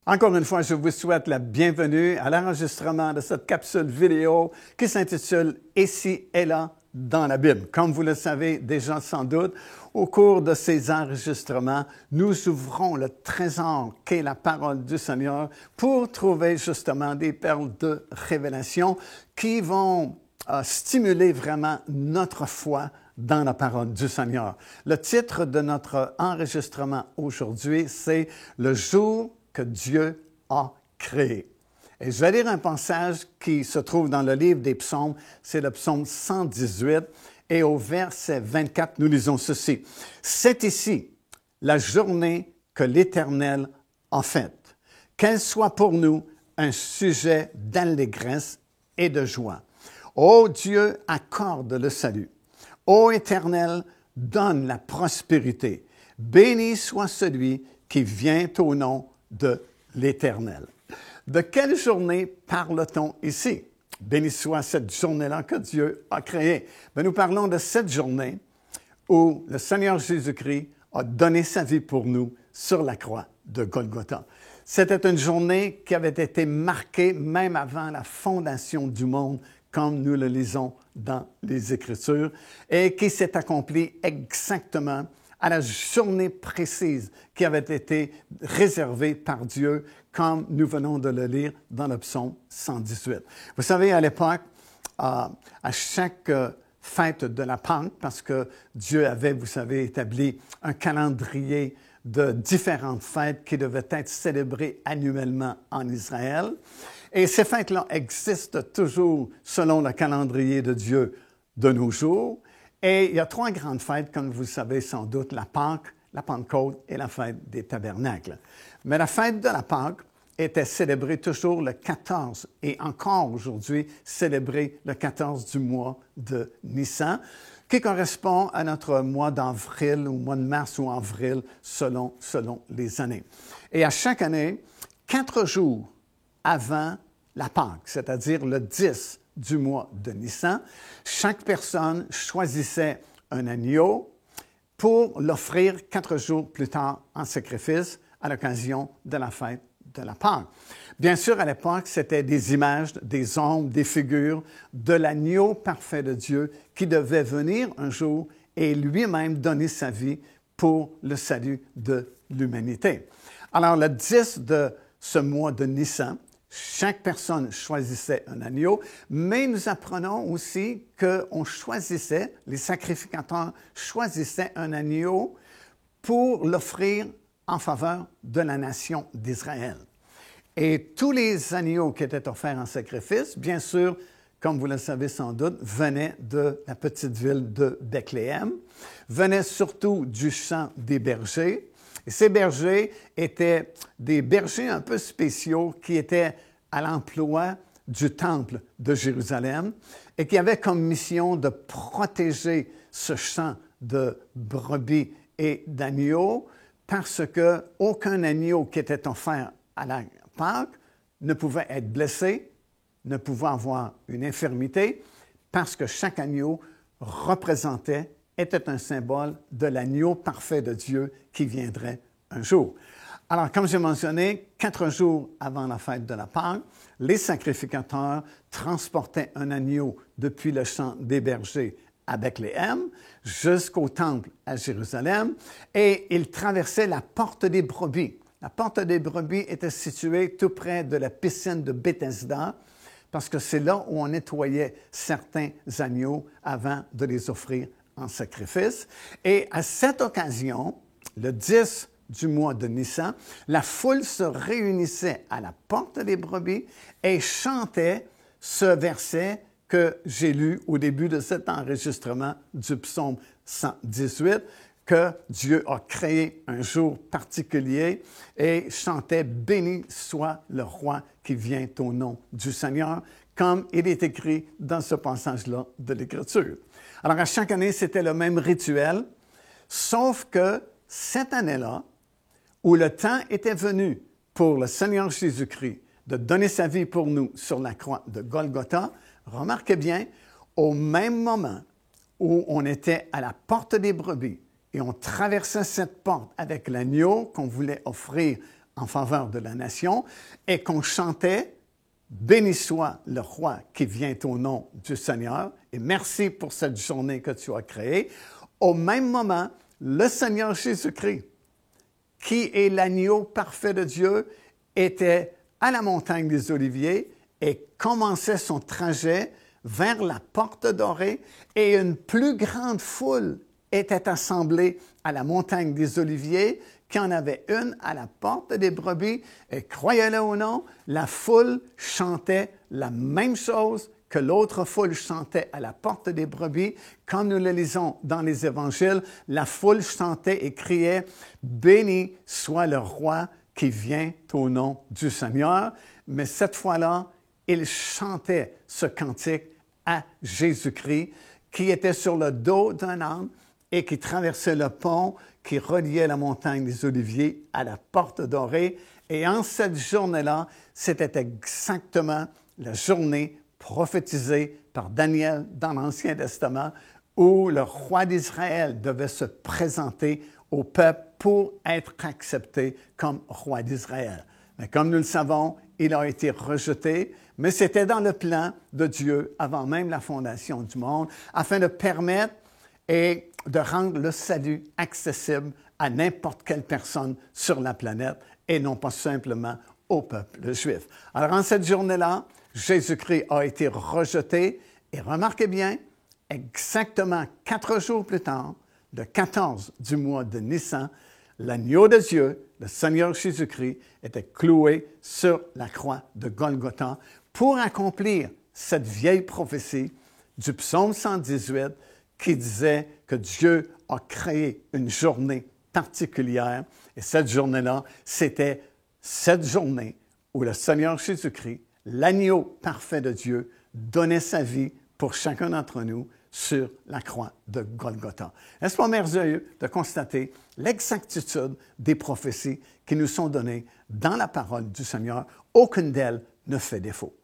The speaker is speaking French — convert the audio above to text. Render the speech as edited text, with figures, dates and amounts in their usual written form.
Encore une fois, je vous souhaite la bienvenue à l'enregistrement de cette capsule vidéo qui s'intitule « Ici et là dans la Bible ». Comme vous le savez déjà sans doute, au cours de ces enregistrements, nous ouvrons le trésor qu'est la parole du Seigneur pour trouver justement des perles de révélation qui vont stimuler vraiment notre foi dans la parole du Seigneur. Le titre de notre enregistrement aujourd'hui, c'est « Le jour que Dieu a créé ». Et je vais lire un passage qui se trouve dans le livre des psaumes, c'est le psaume 118, et au verset 24, nous lisons ceci. « C'est ici la journée que l'Éternel a faite, qu'elle soit pour nous un sujet d'allégresse et de joie. Ô Dieu, accorde le salut. Ô Éternel, donne la prospérité. Béni soit celui qui vient au nom de l'Éternel. » De quelle journée parle-t-on ici? Béni soit cette journée-là que Dieu a créée. Mais nous parlons de cette journée où le Seigneur Jésus-Christ a donné sa vie pour nous sur la croix de Golgotha. C'était une journée qui avait été marquée même avant la fondation du monde, comme nous le lisons dans les Écritures, et qui s'est accomplie exactement à la journée précise qui avait été réservée par Dieu, comme nous venons de le lire dans le psaume 118. Vous savez, à l'époque, à chaque fête de la Pâque, parce que Dieu avait, vous savez, établi un calendrier de différentes fêtes qui devaient être célébrées annuellement en Israël. Et ces fêtes-là existent toujours selon le calendrier de Dieu de nos jours. Et il y a trois grandes fêtes, comme vous le savez sans doute, la Pâque, la Pentecôte et la fête des Tabernacles. Mais la fête de la Pâque était célébrée toujours le 14 et encore aujourd'hui célébrée le 14 du mois de Nissan, qui correspond à notre mois d'avril ou mois de mars ou avril selon les années. Et à chaque année, 4 jours avant la Pâque, c'est-à-dire le 10 du mois de Nissan, chaque personne choisissait un agneau pour l'offrir 4 jours plus tard en sacrifice à l'occasion de la fête de la Pâque. Bien sûr, à l'époque, c'était des images, des ombres, des figures de l'agneau parfait de Dieu qui devait venir un jour et lui-même donner sa vie pour le salut de l'humanité. Alors, le 10 de ce mois de Nissan, chaque personne choisissait un agneau, mais nous apprenons aussi qu'on choisissait, les sacrificateurs choisissaient un agneau pour l'offrir en faveur de la nation d'Israël. Et tous les agneaux qui étaient offerts en sacrifice, bien sûr, comme vous le savez sans doute, venaient de la petite ville de Bethléem, venaient surtout du champ des bergers. Et ces bergers étaient des bergers un peu spéciaux qui étaient à l'emploi du temple de Jérusalem et qui avaient comme mission de protéger ce champ de brebis et d'agneaux parce qu'aucun agneau qui était offert à la Pâque ne pouvait être blessé, ne pouvait avoir une infirmité parce que chaque agneau était un symbole de l'agneau parfait de Dieu qui viendrait un jour. Alors, comme j'ai mentionné, 4 jours avant la fête de la Pâque, les sacrificateurs transportaient un agneau depuis le champ des bergers à Bethléem jusqu'au temple à Jérusalem et ils traversaient la porte des brebis. La porte des brebis était située tout près de la piscine de Bethesda parce que c'est là où on nettoyait certains agneaux avant de les offrir en sacrifice. Et à cette occasion, le 10 du mois de Nissan, la foule se réunissait à la porte des brebis et chantait ce verset que j'ai lu au début de cet enregistrement du psaume 118, que Dieu a créé un jour particulier et chantait « Béni soit le roi qui vient au nom du Seigneur », comme il est écrit dans ce passage-là de l'Écriture. Alors, à chaque année, c'était le même rituel, sauf que cette année-là, où le temps était venu pour le Seigneur Jésus-Christ de donner sa vie pour nous sur la croix de Golgotha, remarquez bien, au même moment où on était à la porte des brebis et on traversait cette porte avec l'agneau qu'on voulait offrir en faveur de la nation et qu'on chantait « Béni soit le roi qui vient au nom du Seigneur et merci pour cette journée que tu as créée », au même moment, le Seigneur Jésus-Christ, qui est l'agneau parfait de Dieu, était à la montagne des Oliviers et commençait son trajet vers la porte dorée et une plus grande foule était assemblée à la montagne des Oliviers qu'il y en avait une à la porte des brebis et croyez-le ou non, la foule chantait la même chose que l'autre foule chantait à la porte des brebis. Comme nous le lisons dans les évangiles, la foule chantait et criait « Béni soit le roi qui vient au nom du Seigneur ». Mais cette fois-là, ils chantaient ce cantique à Jésus-Christ qui était sur le dos d'un âne et qui traversait le pont qui reliait la montagne des Oliviers à la porte dorée. Et en cette journée-là, c'était exactement la journée prophétisée par Daniel dans l'Ancien Testament où le roi d'Israël devait se présenter au peuple pour être accepté comme roi d'Israël. Mais comme nous le savons, il a été rejeté, mais c'était dans le plan de Dieu avant même la fondation du monde, afin de permettre et de rendre le salut accessible à n'importe quelle personne sur la planète et non pas simplement au peuple juif. Alors en cette journée-là, Jésus-Christ a été rejeté et remarquez bien, exactement 4 jours plus tard, le 14 du mois de Nissan, l'agneau de Dieu, le Seigneur Jésus-Christ, était cloué sur la croix de Golgotha pour accomplir cette vieille prophétie du psaume 118 qui disait que Dieu a créé une journée particulière. Et cette journée-là, c'était cette journée où le Seigneur Jésus-Christ, l'agneau parfait de Dieu, donnait sa vie pour chacun d'entre nous sur la croix de Golgotha. N'est-ce pas merveilleux de constater l'exactitude des prophéties qui nous sont données dans la parole du Seigneur? Aucune d'elles ne fait défaut.